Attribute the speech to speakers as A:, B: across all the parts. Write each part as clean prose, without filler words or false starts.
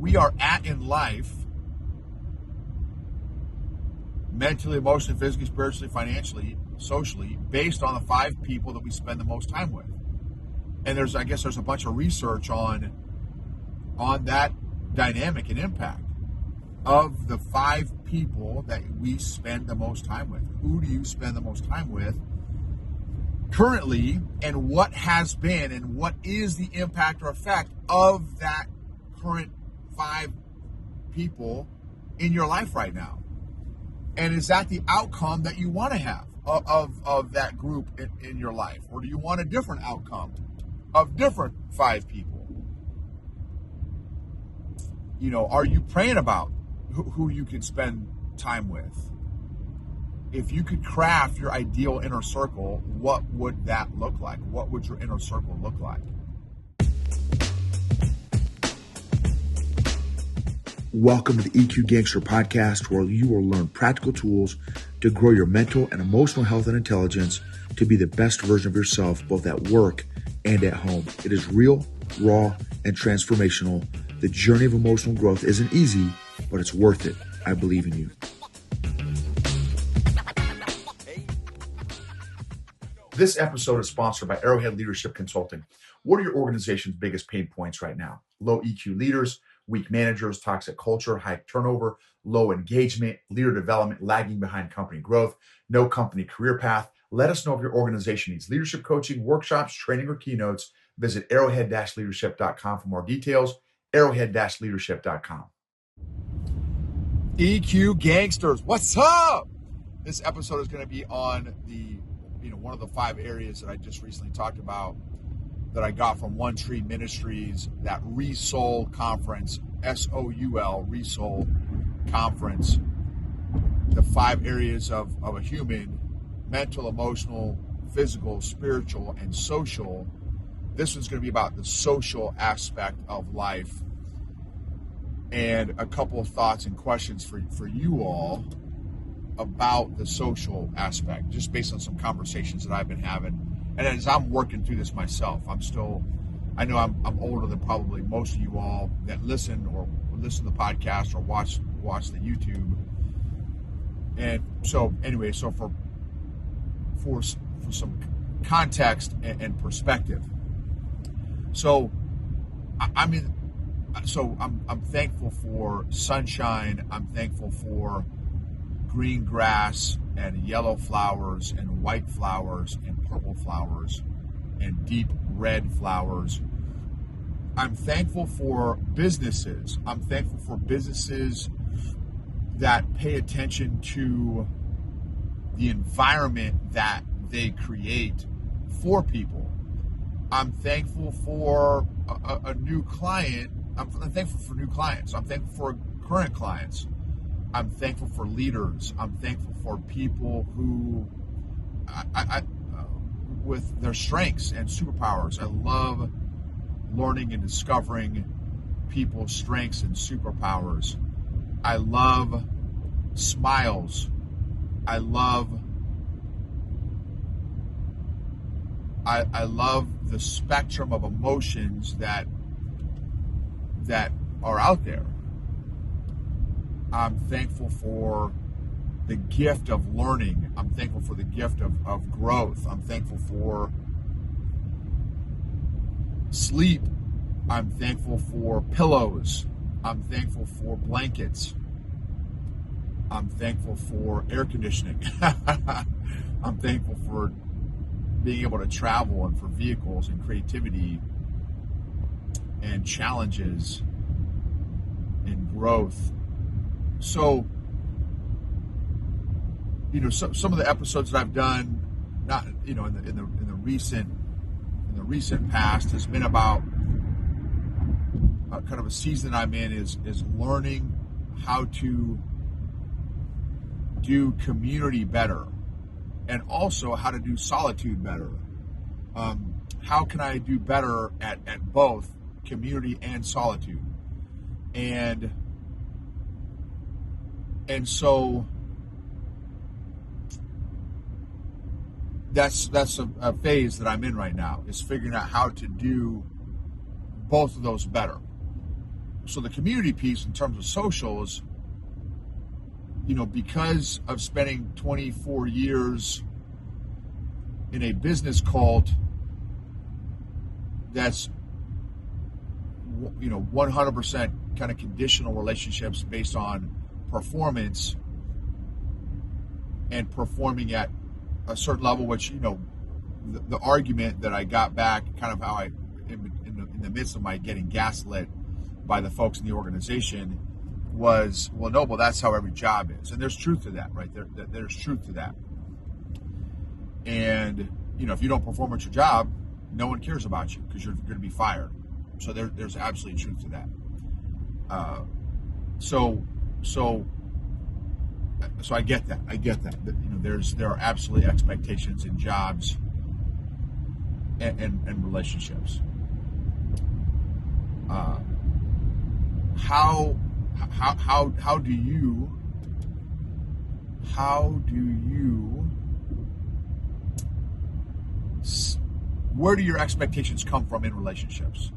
A: we are at in life, mentally, emotionally, physically, spiritually, financially, socially, based on the 5 people that we spend the most time with. And there's a bunch of research on that dynamic and impact of the 5 people that we spend the most time with. Who do you spend the most time with currently, and what has been and what is the impact or effect of that current 5 people in your life right now? And is that the outcome that you want to have of that group in your life? Or do you want a different outcome of different 5 people? You know, are you praying about who you could spend time with? If you could craft your ideal inner circle, what would that look like? What would your inner circle look like?
B: Welcome to the EQ Gangster Podcast, where you will learn practical tools to grow your mental and emotional health and intelligence to be the best version of yourself, both at work and at home. It is real, raw, and transformational. The journey of emotional growth isn't easy, but it's worth it. I believe in you. This episode is sponsored by Arrowhead Leadership Consulting. What are your organization's biggest pain points right now? Low EQ leaders, weak managers, toxic culture, high turnover, low engagement, leader development, lagging behind company growth, no company career path. Let us know if your organization needs leadership coaching, workshops, training, or keynotes. Visit arrowhead-leadership.com for more details. Arrowhead-leadership.com.
A: EQ Gangsters, what's up? This episode is going to be on one of the 5 areas that I just recently talked about that I got from One Tree Ministries, that Resoul Conference, SOUL, Resoul Conference. The 5 areas of a human: mental, emotional, physical, spiritual, and social. This one's going to be about the social aspect of life, and a couple of thoughts and questions for you all about the social aspect, just based on some conversations that I've been having. And as I'm working through this myself, I know I'm older than probably most of you all that listen to the podcast or watch the YouTube. And so anyway, so for some context and perspective. So I'm thankful for sunshine. I'm thankful for green grass and yellow flowers and white flowers and purple flowers and deep red flowers. I'm thankful for businesses. I'm thankful for businesses that pay attention to the environment that they create for people. I'm thankful for a new client. I'm thankful for new clients. I'm thankful for current clients. I'm thankful for leaders. I'm thankful for people who, with their strengths and superpowers. I love learning and discovering people's strengths and superpowers. I love smiles. I love the spectrum of emotions that are out there. I'm thankful for the gift of learning. I'm thankful for the gift of growth. I'm thankful for sleep. I'm thankful for pillows. I'm thankful for blankets. I'm thankful for air conditioning. I'm thankful for being able to travel and for vehicles and creativity and challenges and growth. So, some of the episodes that I've done, not in the recent past, has been about kind of a season I'm in is learning how to do community better, and also how to do solitude better. How can I do better at both community and solitude? And so that's a phase that I'm in right now, is figuring out how to do both of those better. so the community piece in terms of socials, because of spending 24 years in a business cult that's 100% kind of conditional relationships based on performance and performing at a certain level, which the argument that I got back, kind of how I in the midst of my getting gaslit by the folks in the organization, was, well, that's how every job is. And there's truth to that, right? There's truth to that. And, if you don't perform at your job, no one cares about you because you're going to be fired. So there's absolutely truth to that. So I get that. There are absolutely expectations in jobs and relationships. Where do your expectations come from in relationships?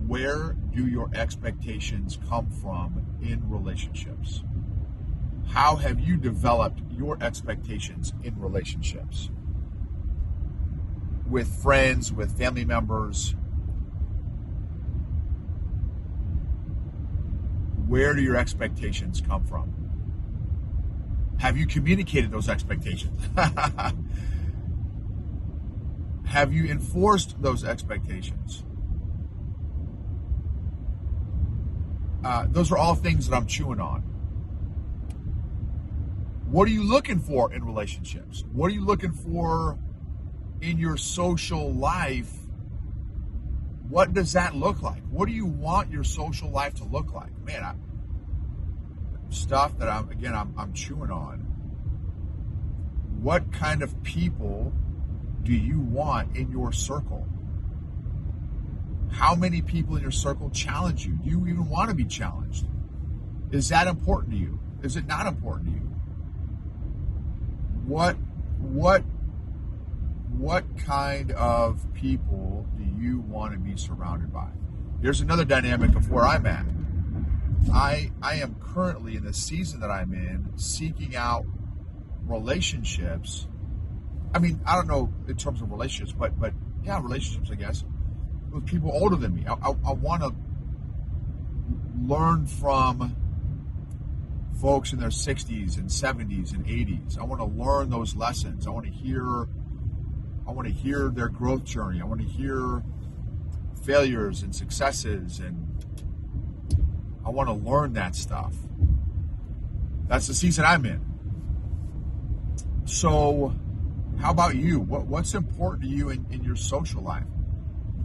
A: Where do your expectations come from in relationships? How have you developed your expectations in relationships? With friends, with family members? Where do your expectations come from? Have you communicated those expectations? Have you enforced those expectations? Those are all things that I'm chewing on. What are you looking for in relationships? What are you looking for in your social life? What does that look like? What do you want your social life to look like? Man, stuff that I'm chewing on. What kind of people do you want in your circle? How many people in your circle challenge you? Do you even want to be challenged? Is that important to you? Is it not important to you? What kind of people do you want to be surrounded by? Here's another dynamic of where I'm at. I am currently in the season that I'm in, seeking out relationships. I mean, I don't know in terms of relationships, but yeah, relationships, I guess, with people older than me. I want to learn from folks in their 60s and 70s and 80s. I want to learn those lessons. I want to hear their growth journey. I want to hear failures and successes, and I want to learn that stuff. That's the season I'm in. So how about you? What's important to you in your social life?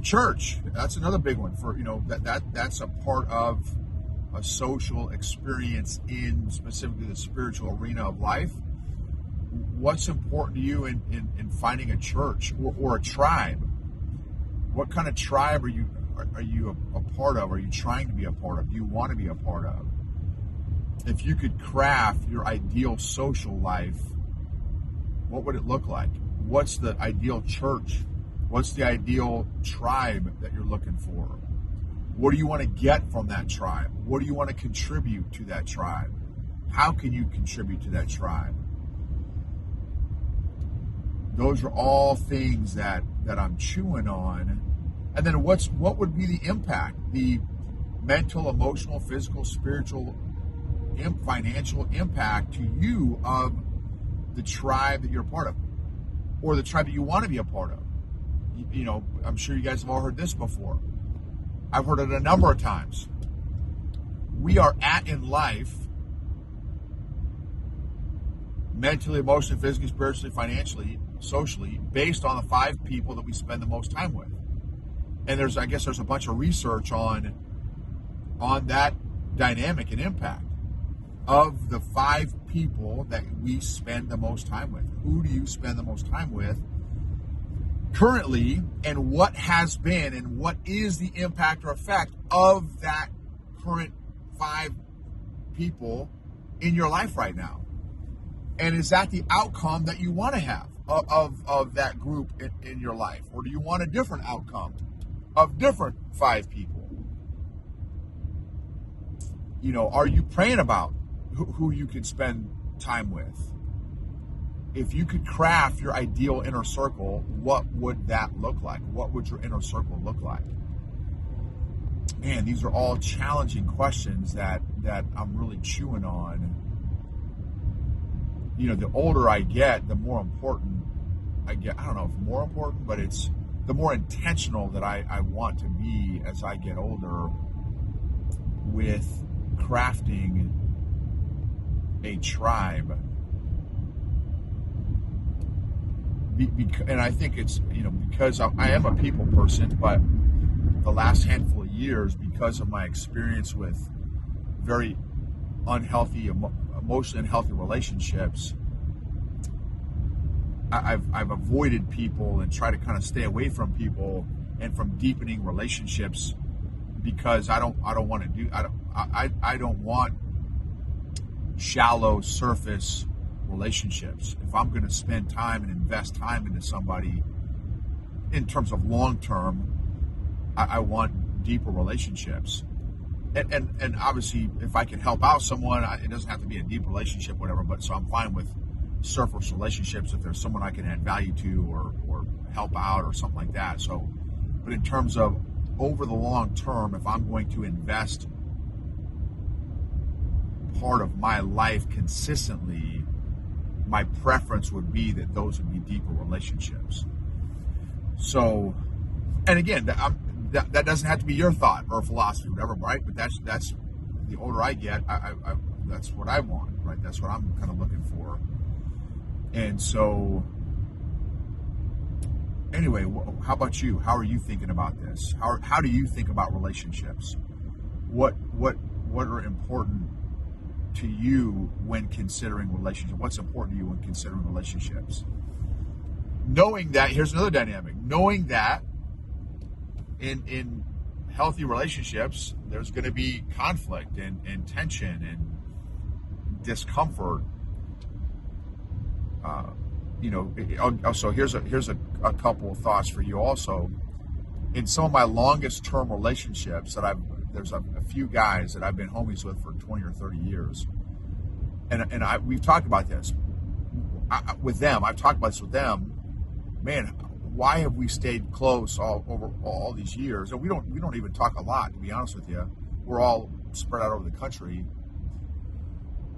A: Church, that's another big one for, that's a part of a social experience in specifically the spiritual arena of life. What's important to you in finding a church or a tribe? What kind of tribe are you a part of? Are you trying to be a part of? Do you want to be a part of? If you could craft your ideal social life, what would it look like? What's the ideal church? What's the ideal tribe that you're looking for? What do you want to get from that tribe? What do you want to contribute to that tribe? How can you contribute to that tribe? Those are all things that I'm chewing on. And then what would be the impact? The mental, emotional, physical, spiritual, financial impact to you of the tribe that you're a part of, or the tribe that you want to be a part of. I'm sure you guys have all heard this before. I've heard it a number of times. We are at in life, mentally, emotionally, physically, spiritually, financially, socially, based on the 5 people that we spend the most time with. And there's a bunch of research on that dynamic and impact of the 5 people that we spend the most time with. Who do you spend the most time with currently, and what has been and what is the impact or effect of that current 5 people in your life right now? And is that the outcome that you want to have of that group in your life? Or do you want a different outcome of different 5 people? Are you praying about who you could spend time with? If you could craft your ideal inner circle, what would that look like? What would your inner circle look like? Man, these are all challenging questions that I'm really chewing on. The older I get, the more important I get. I don't know if more important, but it's the more intentional that I want to be as I get older with crafting a tribe. And I think it's, because I am a people person, but the last handful of years, because of my experience with very unhealthy, emotionally unhealthy relationships, I've avoided people and try to kind of stay away from people and from deepening relationships, because I don't want shallow surface relationships. If I'm going to spend time and invest time into somebody in terms of long term, I want deeper relationships. And obviously, if I can help out someone, it doesn't have to be a deep relationship, whatever. But so I'm fine with surface relationships if there's someone I can add value to or help out or something like that. So, but in terms of over the long term, if I'm going to invest part of my life consistently, my preference would be that those would be deeper relationships. So, and again, that doesn't have to be your thought or philosophy, whatever, right? But that's the older I get, I that's what I want, right? That's what I'm kind of looking for. And so, anyway, how about you? How are you thinking about this? How do you think about relationships? What are important to you when considering relationships? What's important to you when considering relationships? Knowing that, here's another dynamic. Knowing that in healthy relationships, there's going to be conflict and tension and discomfort. So here's a couple of thoughts for you also. In some of my longest term relationships there's a few guys that I've been homies with for 20 or 30 years. And we've talked about this with them. I've talked about this with them. Man, why have we stayed close over all these years? And we don't even talk a lot, to be honest with you. We're all spread out over the country.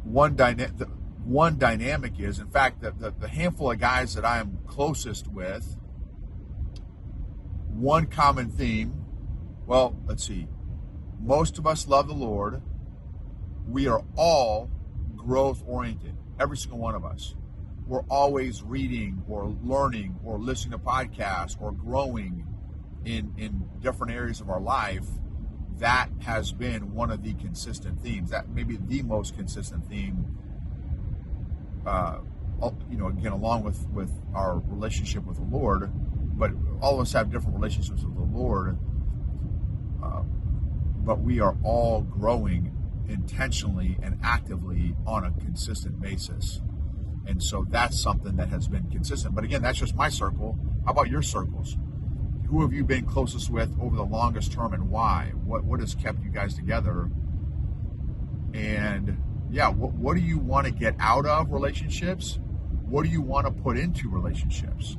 A: One dynamic is, in fact, the handful of guys that I am closest with, one common theme, well, let's see. Most of us love the Lord. We are all growth-oriented, every single one of us. We're always reading or learning or listening to podcasts or growing in different areas of our life. That has been one of the consistent themes. That may be the most consistent theme, again, along with our relationship with the Lord. But all of us have different relationships with the Lord. But we are all growing intentionally and actively on a consistent basis. And so that's something that has been consistent. But again, that's just my circle. How about your circles? Who have you been closest with over the longest term and why? What has kept you guys together? And yeah, what do you want to get out of relationships? What do you want to put into relationships?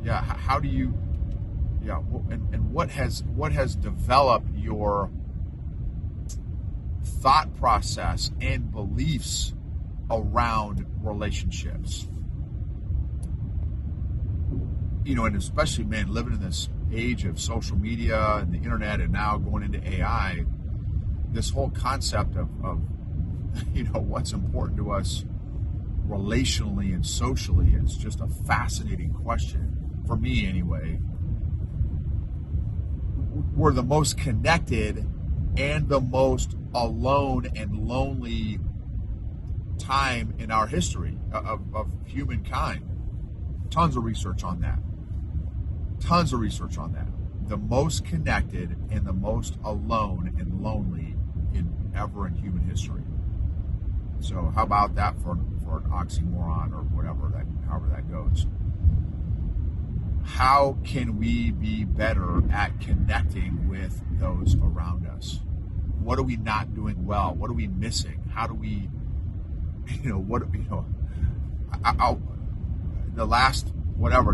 A: How do you... Yeah, and what has developed your thought process and beliefs around relationships? And especially, man, living in this age of social media and the internet and now going into AI, this whole concept of what's important to us relationally and socially is just a fascinating question, for me anyway. We're the most connected and the most alone and lonely time in our history of humankind. Tons of research on that. The most connected and the most alone and lonely ever in human history. So how about that for an oxymoron or however that goes. how can we be better at connecting with those around us? What are we not doing well? What are we missing? How do we,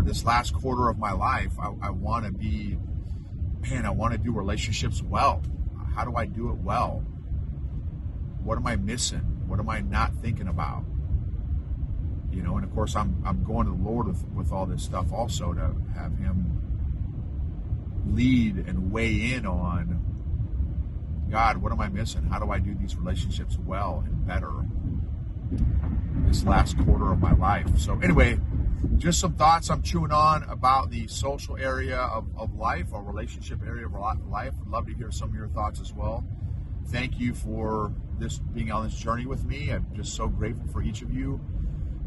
A: this last quarter of my life, I want to be, I want to do relationships well. How do I do it well? What am I missing? What am I not thinking about? And of course I'm going to the Lord with all this stuff also, to have him lead and weigh in on, God, what am I missing? How do I do these relationships well and better this last quarter of my life? So anyway, just some thoughts I'm chewing on about the social area of life, or relationship area of life. I'd love to hear some of your thoughts as well. Thank you for being on this journey with me. I'm just so grateful for each of you.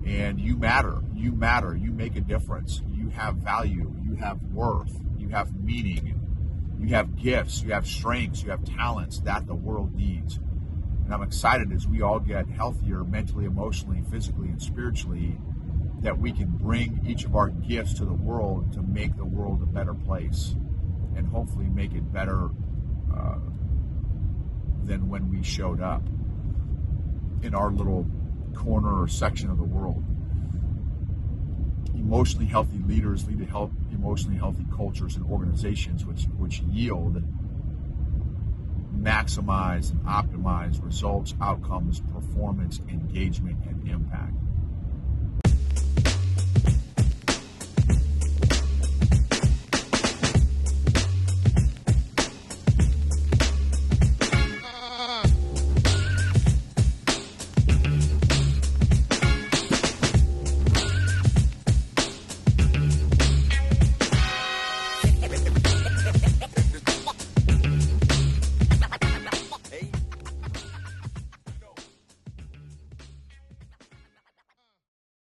A: And you matter. You matter. You make a difference. You have value. You have worth. You have meaning. You have gifts. You have strengths. You have talents that the world needs. And I'm excited as we all get healthier mentally, emotionally, physically, and spiritually, that we can bring each of our gifts to the world to make the world a better place, and hopefully make it better than when we showed up in our little corner or section of the world. Emotionally healthy leaders lead to emotionally healthy cultures and organizations which yield, maximize, and optimize results, outcomes, performance, engagement, and impact.